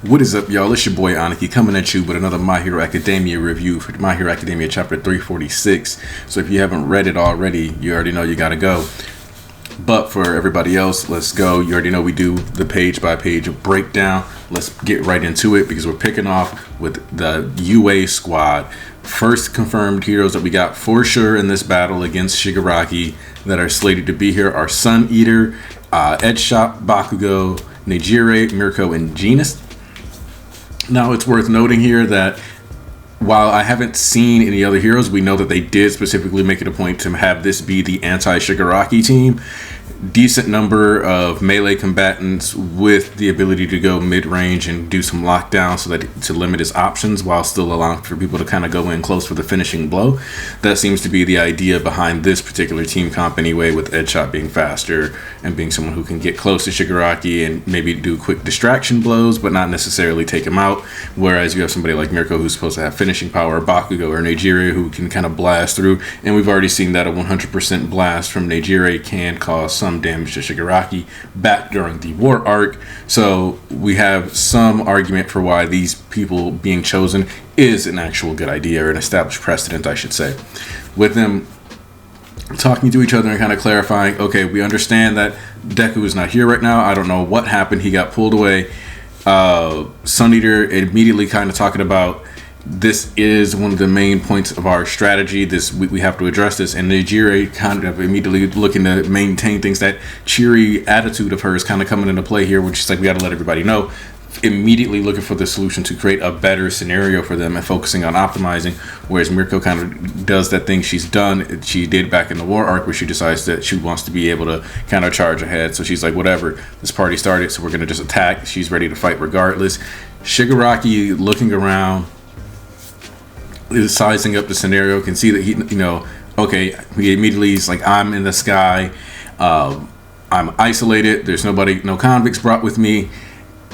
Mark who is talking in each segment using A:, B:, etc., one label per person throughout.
A: What is up, y'all? It's your boy Aniki coming at you with another My Hero Academia review for My Hero Academia Chapter 346. So if you haven't read it already, you already know you gotta go. But for everybody else, let's go. You already know we do the page-by-page breakdown. Let's get right into it because we're picking off with the UA squad. First confirmed heroes that we got for sure in this battle against Shigaraki that are slated to be here are Sun Eater, Edshot, Bakugo, Nijire, Mirko, and Genus. Now, it's worth noting here that while I haven't seen any other heroes, we know that they did specifically make it a point to have this be the anti-Shigaraki team. Decent number of melee combatants with the ability to go mid-range and do some lockdown so that to limit his options while still allowing for people to kind of go in close for the finishing blow. That seems to be the idea behind this particular team comp anyway, with Edshot being faster and being someone who can get close to Shigaraki and maybe do quick distraction blows but not necessarily take him out, whereas you have somebody like Mirko who's supposed to have finishing power, Bakugo or Nijire who can kind of blast through, and we've already seen that a 100% blast from Nijire can cause some damage to Shigaraki back during the war arc. So we have some argument for why these people being chosen is an actual good idea, or an established precedent, I should say. With them talking to each other and kind of clarifying, okay, we understand that Deku is not here right now. I don't know what happened. He got pulled away. Sun Eater immediately kind of talking about this is one of the main points of our strategy. We have to address this, and Nijire kind of immediately looking to maintain things. That cheery attitude of hers kind of coming into play here, which is like, we got to let everybody know. Immediately looking for the solution to create a better scenario for them and focusing on optimizing, whereas Mirko kind of does that thing she did back in the war arc, where she decides that she wants to be able to kind of charge ahead. So she's like, whatever, this party started, so we're going to just attack. She's ready to fight regardless. Shigaraki looking around, is sizing up the scenario, can see that he, he immediately is like, I'm in the sky, I'm isolated, there's nobody, no convicts brought with me,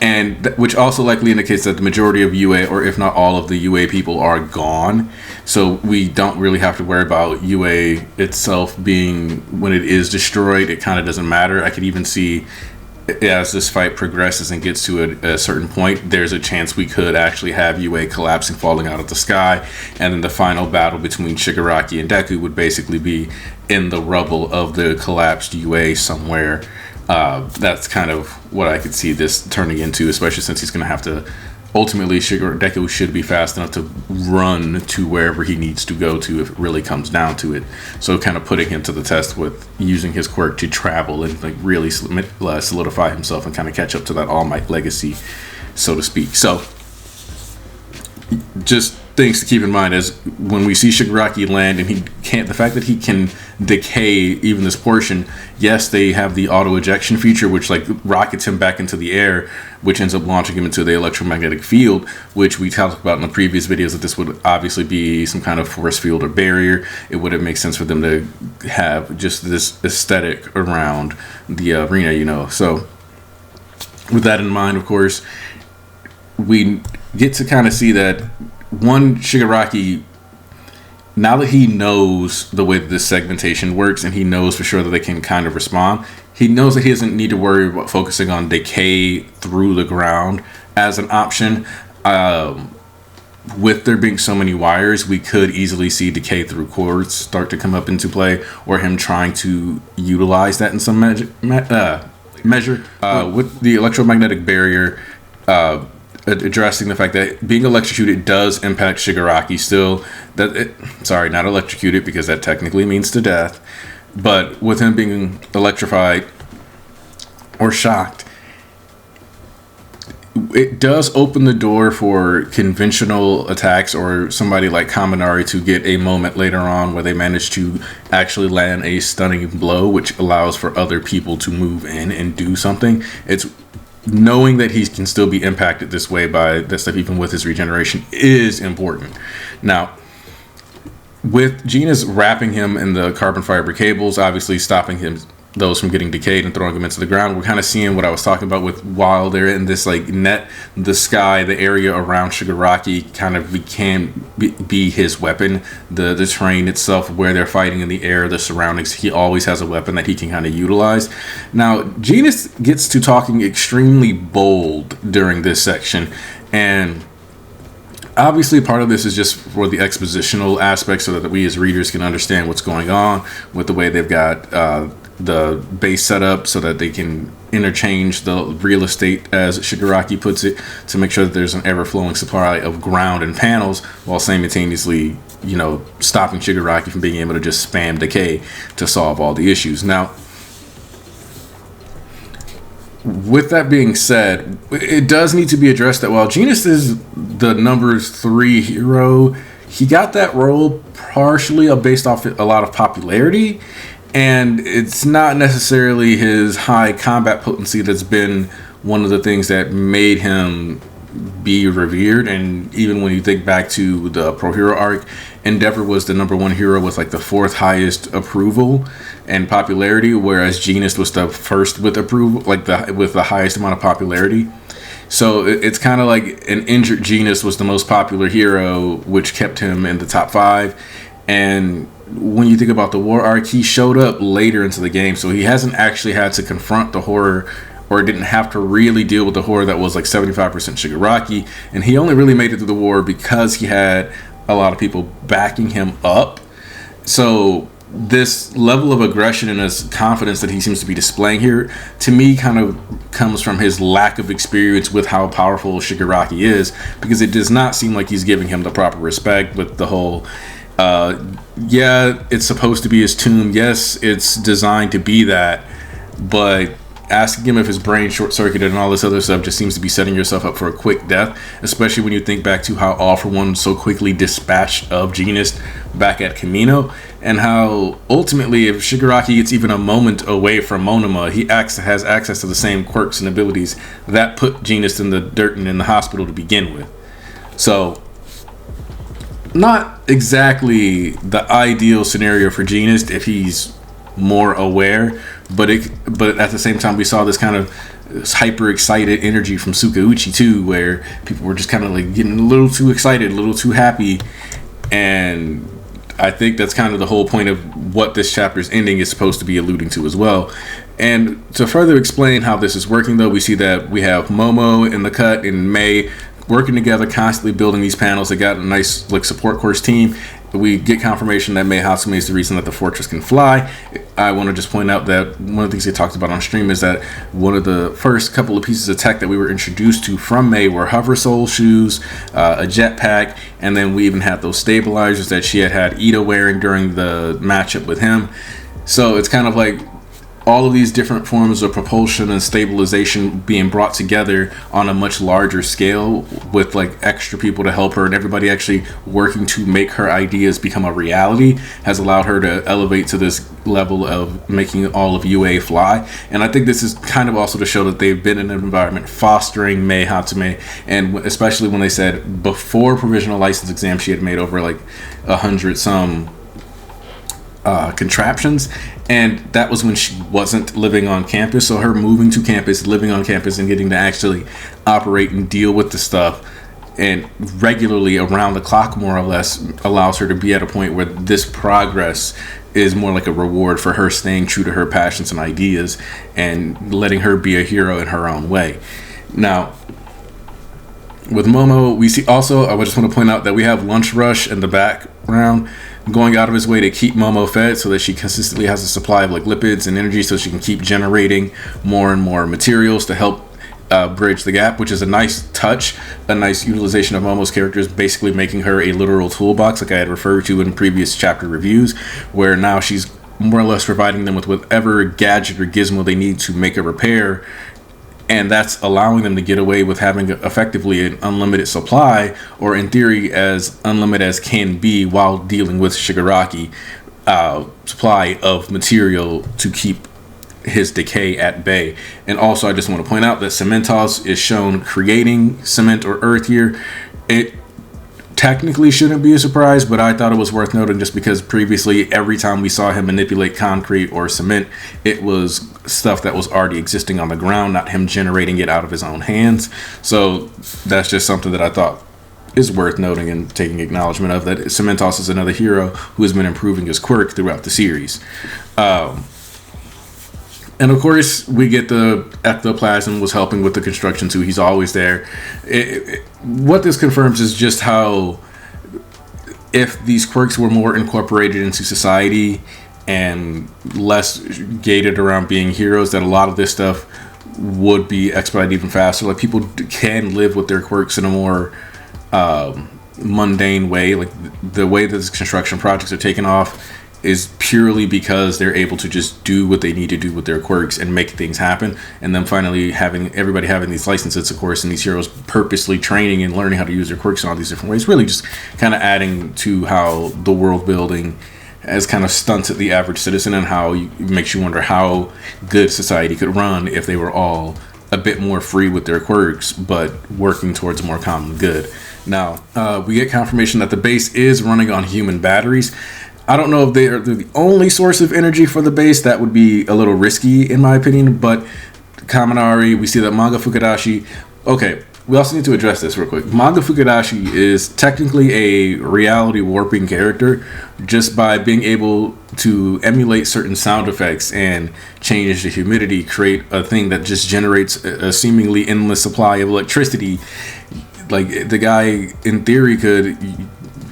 A: and which also likely indicates that the majority of UA, or if not all of the UA people, are gone. So we don't really have to worry about UA itself being, when it is destroyed, it kind of doesn't matter. I could even see, as this fight progresses and gets to a certain point, there's a chance we could actually have UA collapsing, falling out of the sky, and then the final battle between Shigaraki and Deku would basically be in the rubble of the collapsed UA somewhere. That's kind of what I could see this turning into, especially since he's going to have to, ultimately, Deku should be fast enough to run to wherever he needs to go to if it really comes down to it. So kind of putting him to the test with using his quirk to travel and like really solidify himself and kind of catch up to that All Might legacy, so to speak. So just things to keep in mind as when we see Shigaraki land, and the fact that he can decay even this portion. Yes, they have the auto ejection feature, which like rockets him back into the air, which ends up launching him into the electromagnetic field, which we talked about in the previous videos, that this would obviously be some kind of force field or barrier. It wouldn't make sense for them to have just this aesthetic around the arena, So with that in mind, of course, we get to kind of see that Shigaraki, now that he knows the way that this segmentation works, and he knows for sure that they can kind of respond, he knows that he doesn't need to worry about focusing on decay through the ground as an option. With there being so many wires, we could easily see decay through cords start to come up into play, or him trying to utilize that in some measure. With the electromagnetic barrier, addressing the fact that being electrocuted does impact Shigaraki still. Not electrocuted, because that technically means to death. But with him being electrified or shocked, it does open the door for conventional attacks, or somebody like Kaminari to get a moment later on where they manage to actually land a stunning blow, which allows for other people to move in and do something. It's knowing that he can still be impacted this way by this stuff, even with his regeneration, is important. Now, with Genus wrapping him in the carbon fiber cables, obviously stopping him those from getting decayed and throwing them into the ground. We're kind of seeing what I was talking about with while they're in this like net, the sky, the area around Shigaraki kind of be his weapon. The terrain itself, where they're fighting in the air, the surroundings, he always has a weapon that he can kind of utilize. Now, Genis gets to talking extremely bold during this section, and obviously part of this is just for the expositional aspect so that we as readers can understand what's going on with the way they've got the base set up so that they can interchange the real estate, as Shigaraki puts it, to make sure that there's an ever-flowing supply of ground and panels while simultaneously, stopping Shigaraki from being able to just spam decay to solve all the issues. Now, with that being said, it does need to be addressed that while Genis is the number 3 hero, he got that role partially based off a lot of popularity, and it's not necessarily his high combat potency that's been one of the things that made him be revered. And even when you think back to the Pro Hero arc, Endeavor was the number 1 hero with like the 4th highest approval and popularity, whereas Genis was the first with approval, with the highest amount of popularity. So it's kind of like an injured Genis was the most popular hero, which kept him in the top 5. And when you think about the war arc, he showed up later into the game, so he hasn't actually had to confront the horror, or didn't have to really deal with the horror that was like 75% Shigaraki, and he only really made it through the war because he had a lot of people backing him up. So this level of aggression and his confidence that he seems to be displaying here, to me, kind of comes from his lack of experience with how powerful Shigaraki is, because it does not seem like he's giving him the proper respect with the whole it's supposed to be his tomb. Yes, it's designed to be that, but asking him if his brain short-circuited and all this other stuff just seems to be setting yourself up for a quick death, especially when you think back to how All For One so quickly dispatched of Genis back at Kamino, and how ultimately if Shigaraki gets even a moment away from Monoma, he has access to the same quirks and abilities that put Genis in the dirt and in the hospital to begin with. So not exactly the ideal scenario for Genis if he's more aware, but at the same time we saw this kind of hyper excited energy from Sukauchi too, where people were just kind of like getting a little too excited, a little too happy, and I think that's kind of the whole point of what this chapter's ending is supposed to be alluding to as well. And to further explain how this is working, though, we see that we have Momo in the cut and Mei working together, constantly building these panels. They got a nice support course team. We get confirmation that Mei Hatsume is the reason that the fortress can fly. I want to just point out that one of the things they talked about on stream is that one of the first couple of pieces of tech that we were introduced to from Mei were hover sole shoes, a jetpack, and then we even had those stabilizers that she had Ida wearing during the matchup with him. So it's kind of like all of these different forms of propulsion and stabilization being brought together on a much larger scale with extra people to help her, and everybody actually working to make her ideas become a reality has allowed her to elevate to this level of making all of UA fly. And I think this is kind of also to show that they've been in an environment fostering Mei Hatsume, and especially when they said before provisional license exam she had made over 100 some contraptions, and that was when she wasn't living on campus. So her moving to campus, living on campus, and getting to actually operate and deal with the stuff and regularly around the clock more or less allows her to be at a point where this progress is more like a reward for her staying true to her passions and ideas and letting her be a hero in her own way. Now with Momo, we see also, I just want to point out that we have Lunch Rush in the background going out of his way to keep Momo fed so that she consistently has a supply of lipids and energy so she can keep generating more and more materials to help bridge the gap, which is a nice touch, a nice utilization of Momo's characters, basically making her a literal toolbox like I had referred to in previous chapter reviews, where now she's more or less providing them with whatever gadget or gizmo they need to make a repair. And that's allowing them to get away with having effectively an unlimited supply, or in theory as unlimited as can be, while dealing with Shigaraki supply of material to keep his decay at bay. And also I just want to point out that Cementos is shown creating cement or earth here. It technically shouldn't be a surprise, but I thought it was worth noting just because previously every time we saw him manipulate concrete or cement, it was stuff that was already existing on the ground, not him generating it out of his own hands. So that's just something that I thought is worth noting and taking acknowledgement of, that Cementos is another hero who has been improving his quirk throughout the series. And of course, we get the ectoplasm was helping with the construction too. He's always there. What this confirms is just how, if these quirks were more incorporated into society and less gated around being heroes, that a lot of this stuff would be expedited even faster. Like, people can live with their quirks in a more mundane way. Like, the way that these construction projects are taken off is purely because they're able to just do what they need to do with their quirks and make things happen. And then finally everybody having these licenses, of course, and these heroes purposely training and learning how to use their quirks in all these different ways, really just kind of adding to how the world building has kind of stunted the average citizen, and how it makes you wonder how good society could run if they were all a bit more free with their quirks, but working towards a more common good. Now, we get confirmation that the base is running on human batteries. I don't know if they're the only source of energy for the base. That would be a little risky in my opinion, but Kaminari, we see that Manga Fukudashi. Okay, we also need to address this real quick. Manga Fukudashi is technically a reality warping character just by being able to emulate certain sound effects and change the humidity, create a thing that just generates a seemingly endless supply of electricity. Like, the guy in theory could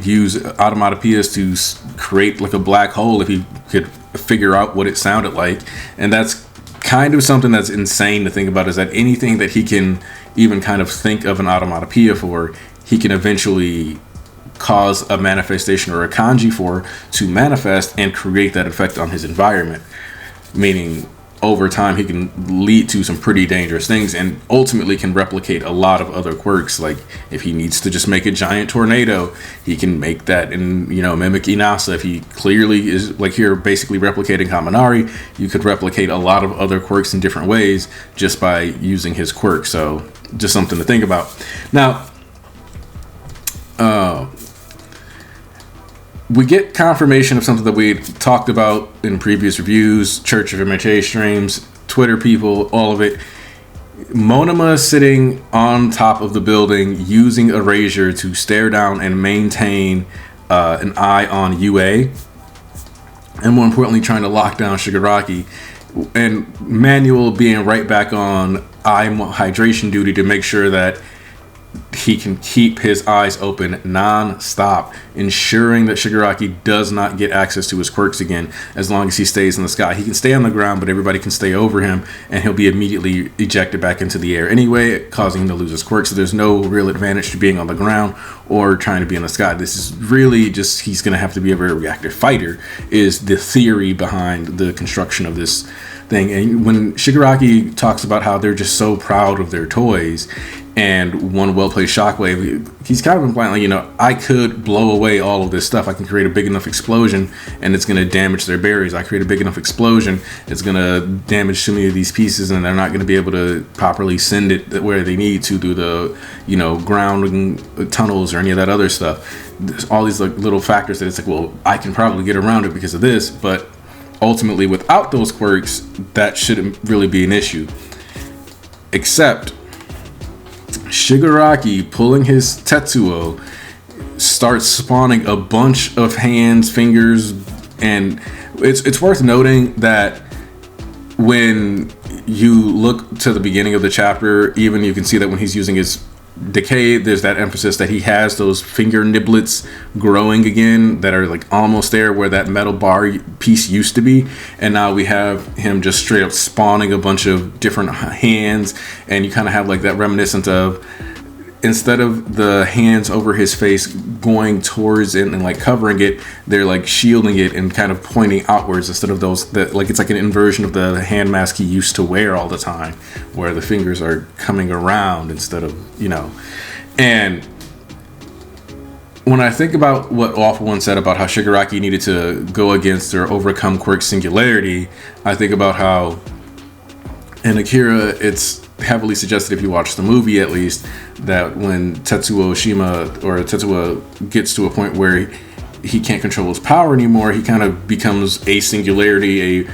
A: use automatopoeias to create like a black hole if he could figure out what it sounded like. And that's kind of something that's insane to think about, is that anything that he can even kind of think of an automatopoeia for, he can eventually cause a manifestation or a kanji for to manifest and create that effect on his environment. Meaning, over time, he can lead to some pretty dangerous things, and ultimately can replicate a lot of other quirks. Like, if he needs to just make a giant tornado, he can make that and, mimic Inasa. If he clearly is, like here, basically replicating Kaminari, you could replicate a lot of other quirks in different ways just by using his quirk. So, just something to think about. Now, we get confirmation of something that we talked about in previous reviews, Church of MHA streams, Twitter people, all of it. Monoma sitting on top of the building using a razor to stare down and maintain an eye on UA. And more importantly, trying to lock down Shigaraki. And Manuel being right back on eye hydration duty to make sure that he can keep his eyes open non-stop, ensuring that Shigaraki does not get access to his quirks again as long as he stays in the sky. He can stay on the ground, but everybody can stay over him, and he'll be immediately ejected back into the air anyway, causing him to lose his quirks. So there's no real advantage to being on the ground or trying to be in the sky. This is really just, he's going to have to be a very reactive fighter, is the theory behind the construction of this thing. And when Shigaraki talks about how they're just so proud of their toys, and one well-placed shockwave, he's kind of implying, like, I could blow away all of this stuff. I can create a big enough explosion, and it's going to damage their barriers. I create a big enough explosion, it's going to damage so many of these pieces, and they're not going to be able to properly send it where they need to through the, ground tunnels or any of that other stuff. There's all these little factors that it's like, well, I can probably get around it because of this, but ultimately, without those quirks, that shouldn't really be an issue. Except Shigaraki, pulling his Tetsuo, starts spawning a bunch of hands, fingers, and it's worth noting that when you look to the beginning of the chapter, even you can see that when he's using his decay, there's that emphasis that he has those finger niblets growing again that are like almost there where that metal bar piece used to be, and now we have him just straight up spawning a bunch of different hands, and you kind of have like that reminiscent of, instead of the hands over his face going towards it and like covering it, they're like shielding it and kind of pointing outwards, instead of those that, like, it's like an inversion of the hand mask he used to wear all the time, where the fingers are coming around instead of, and when I think about what Awful One said about how Shigaraki needed to go against or overcome Quirk's singularity, I think about how in Akira, it's heavily suggested, if you watch the movie at least, that when Tetsuo gets to a point where he can't control his power anymore, he kind of becomes a singularity, a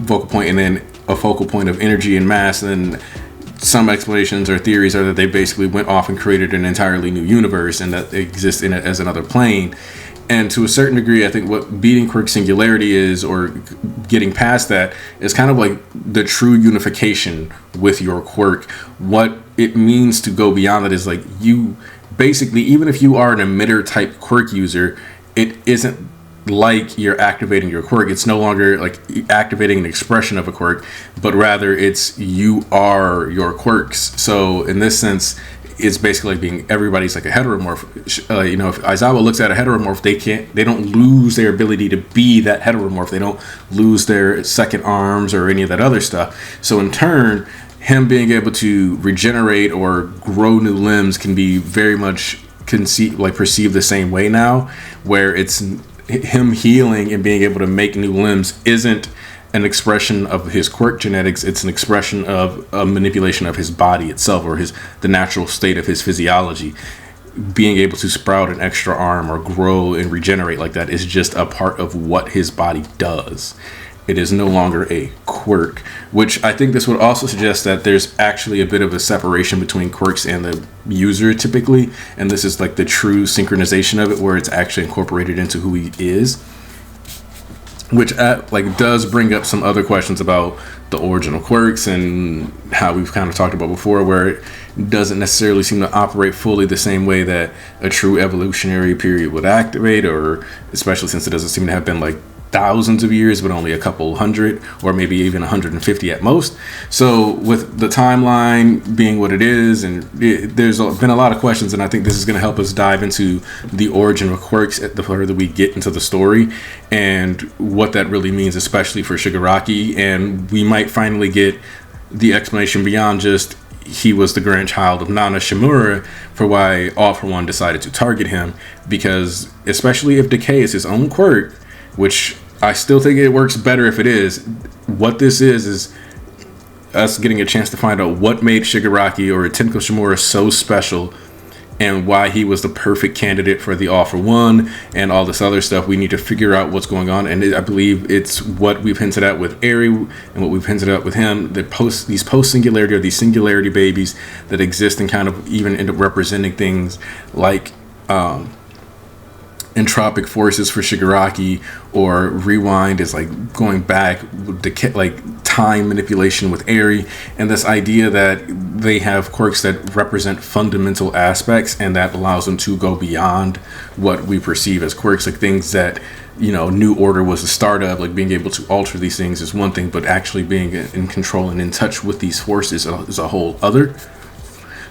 A: focal point, and then a focal point of energy and mass. And then some explanations or theories are that they basically went off and created an entirely new universe, and that exists in it as another plane. And to a certain degree, I think what beating quirk singularity is, or getting past that, is kind of like the true unification with your quirk. What it means to go beyond that is like, you basically, even if you are an emitter type quirk user, it isn't like you're activating your quirk. It's no longer like activating an expression of a quirk, but rather it's you are your quirks. So in this sense, it's basically like being everybody's like a heteromorph. If Aizawa looks at a heteromorph, they don't lose their ability to be that heteromorph. They don't lose their second arms or any of that other stuff. So in turn, him being able to regenerate or grow new limbs can be very much perceived the same way now, where it's him healing and being able to make new limbs isn't an expression of his quirk genetics. It's an expression of a manipulation of his body itself, or the natural state of his physiology. Being able to sprout an extra arm or grow and regenerate like that is just a part of what his body does. It is no longer a quirk, which I think this would also suggest that there's actually a bit of a separation between quirks and the user typically, and this is like the true synchronization of it, where it's actually incorporated into who he is, which does bring up some other questions about the origin of quirks and how we've kind of talked about before, where it doesn't necessarily seem to operate fully the same way that a true evolutionary period would activate, or especially since it doesn't seem to have been like thousands of years, but only a couple hundred, or maybe even 150 at most. So with the timeline being what it is, and there's been a lot of questions, and I think this is going to help us dive into the origin of quirks the further we get into the story, and what that really means, especially for Shigaraki. And we might finally get the explanation beyond just he was the grandchild of Nana Shimura for why All For One decided to target him, because especially if decay is his own quirk, which I still think it works better if it is. What this is us getting a chance to find out what made Shigaraki or Tenko Shimura so special, and why he was the perfect candidate for the All For One and all this other stuff. We need to figure out what's going on, and I believe it's what we've hinted at with Eri and what we've hinted at with him. These post-singularity, or these singularity babies that exist and kind of even end up representing things like entropic forces for Shigaraki, or rewind is like going back, like time manipulation with Eri, and this idea that they have quirks that represent fundamental aspects, and that allows them to go beyond what we perceive as quirks, like things that New Order was the start of. Like being able to alter these things is one thing, but actually being in control and in touch with these forces is a whole other.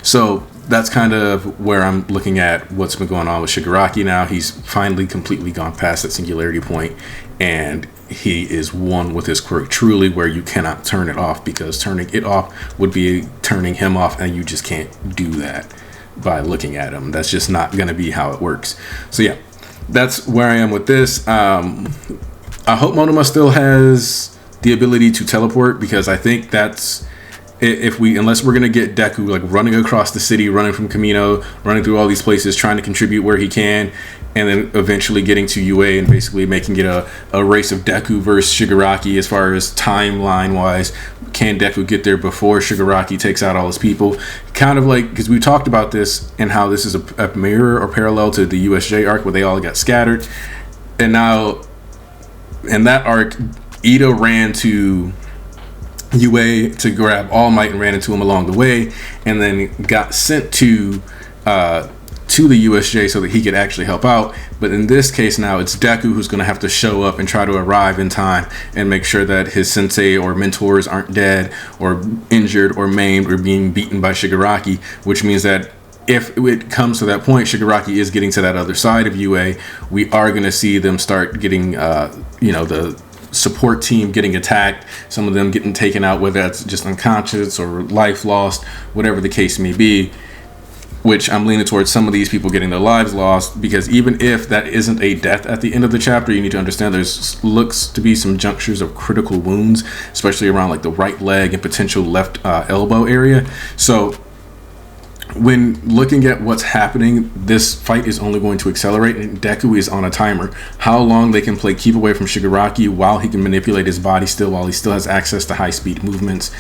A: So that's kind of where I'm looking at what's been going on with Shigaraki now. He's finally completely gone past that singularity point, and he is one with his quirk truly, where you cannot turn it off, because turning it off would be turning him off, and you just can't do that by looking at him. That's just not going to be how it works. So yeah, that's where I am with this. I hope Monoma still has the ability to teleport, because I think that's, unless we're going to get Deku like running across the city, running from Kamino, running through all these places, trying to contribute where he can, and then eventually getting to UA and basically making it a race of Deku versus Shigaraki as far as timeline wise. Can Deku get there before Shigaraki takes out all his people? Kind of like, because we talked about this and how this is a mirror or parallel to the USJ arc where they all got scattered. And now in that arc, Ida ran to UA to grab All Might and ran into him along the way, and then got sent to the USJ so that he could actually help out. But in this case now, it's Deku who's going to have to show up and try to arrive in time and make sure that his sensei or mentors aren't dead or injured or maimed or being beaten by Shigaraki, which means that if it comes to that point, Shigaraki is getting to that other side of UA, we are going to see them start getting the support team getting attacked, some of them getting taken out, whether that's just unconscious or life lost, whatever the case may be. which I'm leaning towards some of these people getting their lives lost, because even if that isn't a death at the end of the chapter, you need to understand there's looks to be some junctures of critical wounds, especially around like the right leg and potential left elbow area. So when looking at what's happening, this fight is only going to accelerate, and Deku is on a timer. How long they can play keep away from Shigaraki while he can manipulate his body still, while he still has access to high speed movements,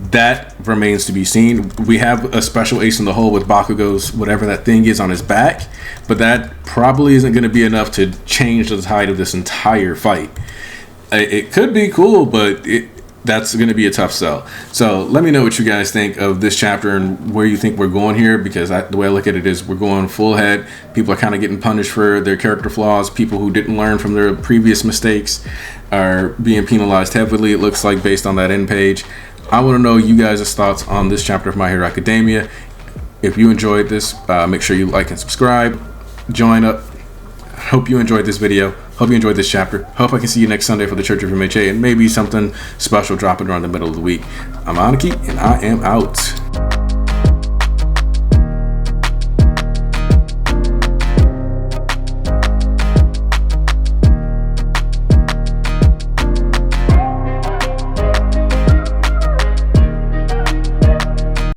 A: that remains to be seen. We have a special ace in the hole with Bakugo's whatever that thing is on his back, but that probably isn't going to be enough to change the tide of this entire fight. It could be cool, but that's going to be a tough sell. So let me know what you guys think of this chapter and where you think we're going here, because the way I look at it is we're going full head. People are kind of getting punished for their character flaws. People who didn't learn from their previous mistakes are being penalized heavily, it looks like, based on that end page. I want to know you guys' thoughts on this chapter of My Hero Academia. If you enjoyed this, make sure you like and subscribe. Join up. Hope you enjoyed this video. Hope you enjoyed this chapter. Hope I can see you next Sunday for the Church of MHA and maybe something special dropping around the middle of the week. I'm Aniki, and I am out.